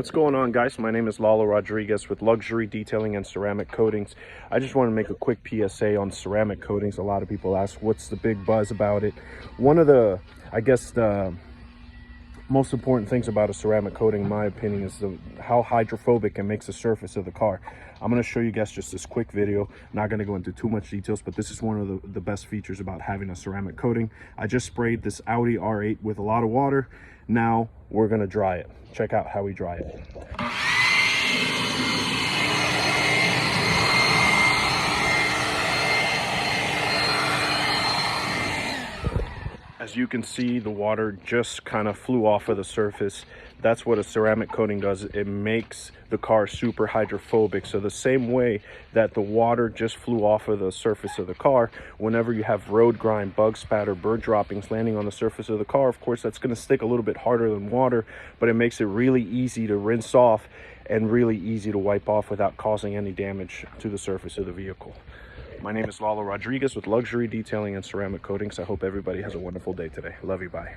What's going on, guys? My name is Lalo Rodriguez with Luxury Detailing and Ceramic Coatings. I just want to make a quick PSA on ceramic coatings. A lot of people ask what's the big buzz about it. One of the, I guess, the most important things about a ceramic coating, in my opinion, is how hydrophobic it makes the surface of the car. I'm going to show you guys just this quick video. Not going to go into too much details, but this is one of the best features about having a ceramic coating. I just sprayed this Audi R8 with a lot of water. Now we're going to dry it. Check out how we dry it. As you can see, the water just kind of flew off of the surface. That's what a ceramic coating does. It makes the car super hydrophobic. So the same way that the water just flew off of the surface of the car, whenever you have road grime, bug spatter, bird droppings landing on the surface of the car, of course, that's going to stick a little bit harder than water, but it makes it really easy to rinse off and really easy to wipe off without causing any damage to the surface of the vehicle. My name is Lalo Rodriguez with Luxury Detailing and Ceramic Coatings. I hope everybody has a wonderful day today. Love you. Bye.